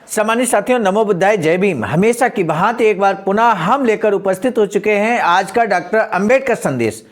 सम्मानित साथियों, नमो बुद्धाय, जय भीम। हमेशा की भांति एक बार पुनः हम लेकर उपस्थित हो चुके हैं आज का डॉक्टर अंबेडकर संदेश।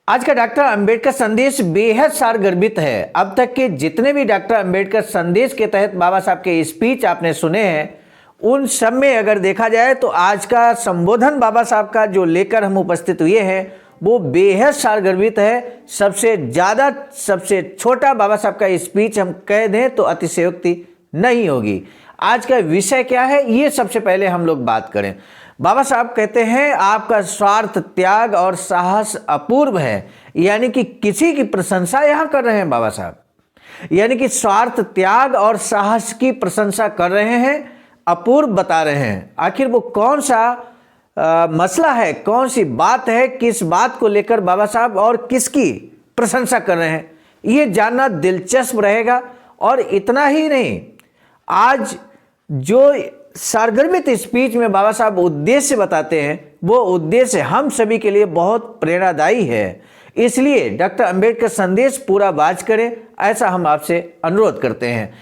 आज का डॉक्टर अंबेडकर संदेश बेहद सारगर्भित है। अब तक के जितने भी डॉक्टर अंबेडकर संदेश के तहत बाबा साहब के स्पीच आपने सुने हैं, उन सब में अगर देखा जाए तो आज का संबोधन बाबा साहब का जो लेकर हम उपस्थित हुए हैं वो बेहद सारगर्भित है। सबसे ज़्यादा सबसे छोटा बाबा साहब का स्पीच हम कह दें तो अतिशयोक्ति नहीं होगी। आज का विषय क्या है ये सबसे पहले हम लोग बात करें। बाबा साहब कहते हैं आपका स्वार्थ, त्याग और साहस अपूर्व है। यानी कि किसी की प्रशंसा यहाँ कर रहे हैं बाबा साहब, यानी कि स्वार्थ, त्याग और साहस की प्रशंसा कर रहे हैं, अपूर्व बता रहे हैं। आखिर वो कौन सा मसला है, कौन सी बात है, किस बात को लेकर बाबा साहब और किसकी प्रशंसा कर रहे हैं, ये जानना दिलचस्प रहेगा। और इतना ही नहीं, आज जो सारगर्भित स्पीच में बाबा साहब उद्देश्य बताते हैं वो उद्देश्य हम सभी के लिए बहुत प्रेरणादायी है। इसलिए डॉक्टर अंबेडकर संदेश पूरा वाच करें, ऐसा हम आपसे अनुरोध करते हैं।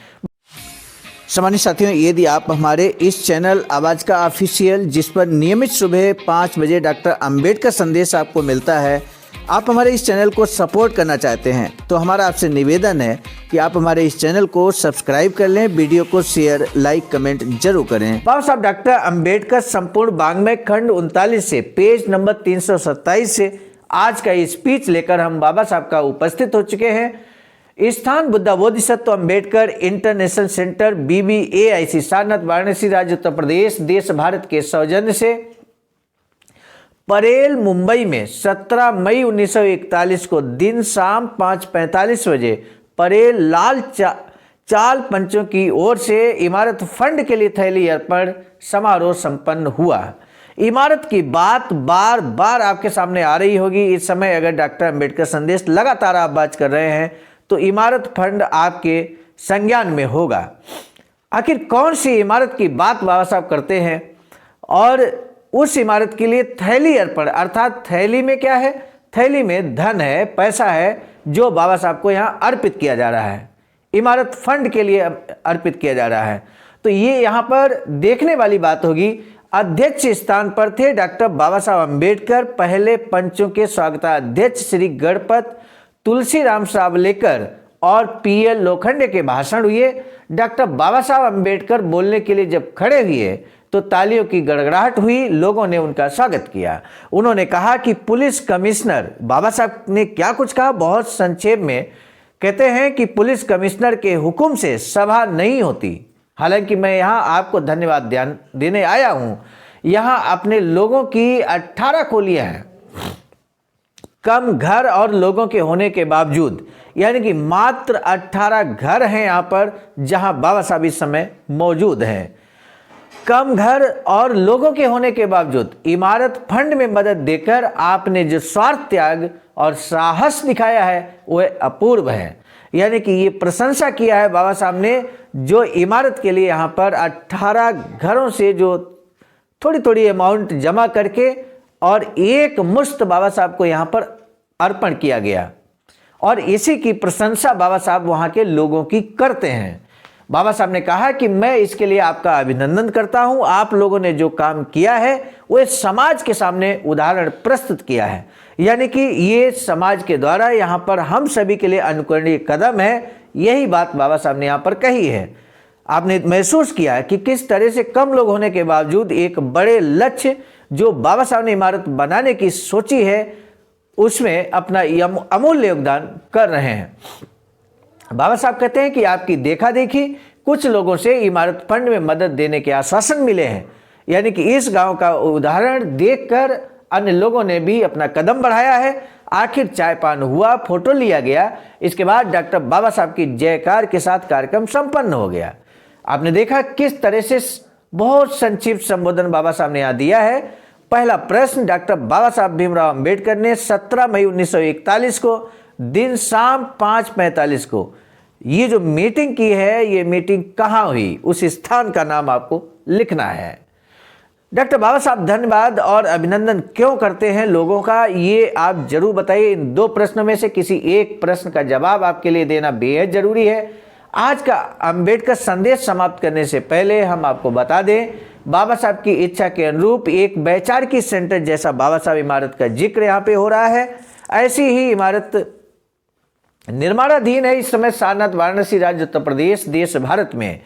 सम्मानित साथियों, यदि आप हमारे इस चैनल आवाज़ का ऑफिशियल, जिस पर नियमित सुबह 5 बजे डॉक्टर अंबेडकर संदेश आपको मिलता है, आप हमारे इस चैनल को सपोर्ट करना चाहते हैं तो हमारा आपसे निवेदन है कि आप हमारे इस चैनल को सब्सक्राइब कर लें, वीडियो को शेयर, लाइक, कमेंट जरूर करें। बाबा साहब डॉक्टर अंबेडकर संपूर्ण वाङ्मय खंड 39 से पेज नंबर 327 से आज का स्पीच लेकर हम बाबा साहब का उपस्थित हो चुके हैं। स्थान Buddha Bodhisattva Ambedkar international centre, BBAIC, Sarnath, Varanasi, राज्य उत्तर प्रदेश, देश भारत के सौजन्य से परेल, मुंबई में 17 मई 1941 को दिन शाम 5:45 बजे परेल लाल चाल पंचों की ओर से इमारत फंड के लिए थैली अर्पण समारोह संपन्न हुआ। इमारत की बात बार बार आपके सामने आ रही होगी। इस समय अगर डॉक्टर अंबेडकर संदेश लगातार आप बात कर रहे हैं तो इमारत फंड आपके संज्ञान में होगा। आखिर कौन सी इमारत की बात बाबा साहब करते हैं और उस इमारत के लिए थैली अर्पण, अर्थात थैली में क्या है, थैली में धन है, पैसा है जो बाबा साहब को यहाँ अर्पित किया जा रहा है, इमारत फंड के लिए अर्पित किया जा रहा है। तो ये यहाँ पर देखने वाली बात होगी। अध्यक्ष स्थान पर थे डॉक्टर बाबा साहब अम्बेडकर। पहले पंचों के स्वागताध्यक्ष श्री गणपत तुलसीराम सावलेकर और PL लोखंडे के भाषण हुए। डॉक्टर बाबा साहब अम्बेडकर बोलने के लिए जब खड़े हुए तो तालियों की गड़गड़ाहट हुई, लोगों ने उनका स्वागत किया। उन्होंने कहा कि पुलिस कमिश्नर, बाबा साहब ने क्या कुछ कहा बहुत संक्षेप में कहते हैं कि पुलिस कमिश्नर के हुक्म से सभा नहीं होती। हालांकि मैं यहाँ आपको धन्यवाद देने आया हूँ। यहाँ अपने लोगों की 18 खोलियाँ हैं, कम घर और लोगों के होने के बावजूद, यानी कि मात्र 18 घर हैं यहाँ पर जहाँ बाबा साहब इस समय मौजूद हैं। कम घर और लोगों के होने के बावजूद इमारत फंड में मदद देकर आपने जो स्वार्थ, त्याग और साहस दिखाया है वह अपूर्व है। यानी कि ये प्रशंसा किया है बाबा साहब ने, जो इमारत के लिए यहाँ पर 18 घरों से जो थोड़ी थोड़ी अमाउंट जमा करके और एक मुश्त बाबा साहब को यहाँ पर अर्पण किया गया और इसी की प्रशंसा बाबा साहब वहाँ के लोगों की करते हैं। बाबा साहब ने कहा कि मैं इसके लिए आपका अभिनंदन करता हूं। आप लोगों ने जो काम किया है वो समाज के सामने उदाहरण प्रस्तुत किया है। यानी कि ये समाज के द्वारा यहाँ पर हम सभी के लिए अनुकरणीय कदम है। यही बात बाबा साहब ने यहाँ पर कही है। आपने महसूस किया है कि किस तरह से कम लोग होने के बावजूद एक बड़े लक्ष्य जो बाबा साहब ने इमारत बनाने की सोची है उसमें अपना अमूल्य योगदान कर रहे हैं। बाबा साहब कहते हैं कि आपकी देखा देखी कुछ लोगों से इमारत फंड में मदद देने के आश्वासन मिले हैं। यानी कि इस गांव का उदाहरण देखकर अन्य लोगों ने भी अपना कदम बढ़ाया है। आखिर चाय पान हुआ, फोटो लिया गया, इसके बाद डॉक्टर बाबा साहब की जयकार के साथ कार्यक्रम संपन्न हो गया। आपने देखा किस तरह से बहुत संक्षिप्त संबोधन बाबा साहब ने यहाँ दिया है। पहला प्रश्न, डॉक्टर बाबा साहब भीमराव अम्बेडकर ने 17 मई 1941 को दिन शाम 5:45 को ये जो मीटिंग की है, ये मीटिंग कहाँ हुई, उस स्थान का नाम आपको लिखना है। डॉक्टर बाबा साहब धन्यवाद और अभिनंदन क्यों करते हैं लोगों का, ये आप जरूर बताइए। इन 2 प्रश्नों में से किसी एक प्रश्न का जवाब आपके लिए देना बेहद जरूरी है। आज का अंबेडकर संदेश समाप्त करने से पहले हम आपको बता दें, बाबा साहब की इच्छा के अनुरूप एक वैचारिक सेंटर जैसा बाबा साहब इमारत का जिक्र यहाँ पे हो रहा है। ऐसी ही इमारत निर्माणाधीन है इस समय सारनाथ वाराणसी राज्य उत्तर प्रदेश देश भारत में।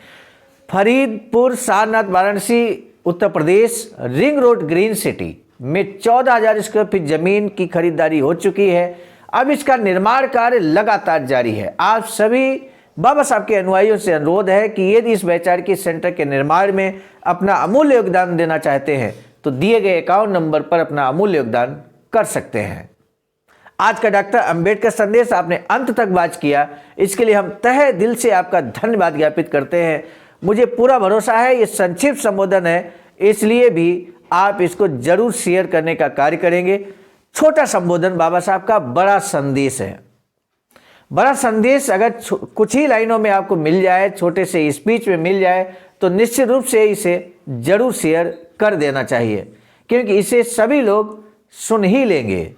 Faridpur Sarnath Varanasi Uttar Pradesh ring road green city में 14,000 स्क्वायर फीट जमीन की खरीदारी हो चुकी है। अब इसका निर्माण कार्य लगातार जारी है। आप सभी बाबा साहब के अनुयायियों से अनुरोध है कि यदि इस वैचारिक सेंटर के निर्माण में अपना अमूल्य योगदान देना चाहते हैं तो दिए गए अकाउंट नंबर पर अपना अमूल्य योगदान कर सकते हैं। आज का डॉक्टर अंबेडकर संदेश आपने अंत तक वॉच किया, इसके लिए हम तहे दिल से आपका धन्यवाद ज्ञापित करते हैं। मुझे पूरा भरोसा है ये संक्षिप्त संबोधन है, इसलिए भी आप इसको जरूर शेयर करने का कार्य करेंगे। छोटा संबोधन बाबा साहब का बड़ा संदेश है। बड़ा संदेश अगर कुछ ही लाइनों में आपको मिल जाए, छोटे से स्पीच में मिल जाए, तो निश्चित रूप से इसे जरूर शेयर कर देना चाहिए, क्योंकि इसे सभी लोग सुन ही लेंगे।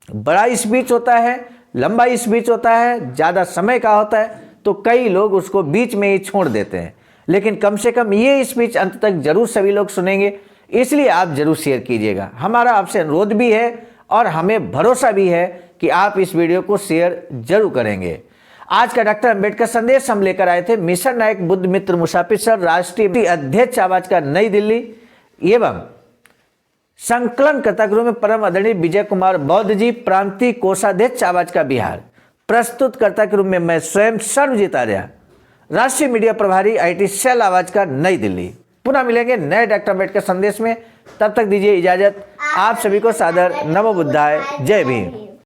बड़ा स्पीच होता है, लंबा स्पीच होता है, ज़्यादा समय का होता है, तो कई लोग उसको बीच में ही छोड़ देते हैं। लेकिन कम से कम ये स्पीच अंत तक जरूर सभी लोग सुनेंगे, इसलिए आप जरूर शेयर कीजिएगा। हमारा आपसे अनुरोध भी है और हमें भरोसा भी है कि आप इस वीडियो को शेयर जरूर करेंगे। आज का डॉक्टर अंबेडकर संदेश हम लेकर आए थे मिशन नायक बुद्ध मित्र मुसाफिर सर, राष्ट्रीय अध्यक्ष आवाज का नई दिल्ली एवं संकलनकर्ता गृह में परम आदरणीय विजय कुमार बौद्ध जी, प्रांतीय कोषाध्यक्ष आवाज का बिहार। प्रस्तुतकर्ता के रूप में मैं स्वयं सर्वजीत आर्य, राष्ट्रीय मीडिया प्रभारी IT सेल आवाज का नई दिल्ली। पुनः मिलेंगे नए डॉक्टर अंबेडकर संदेश में, तब तक दीजिए इजाजत। आप सभी को सादर नमो बुद्धाय, जय भीम।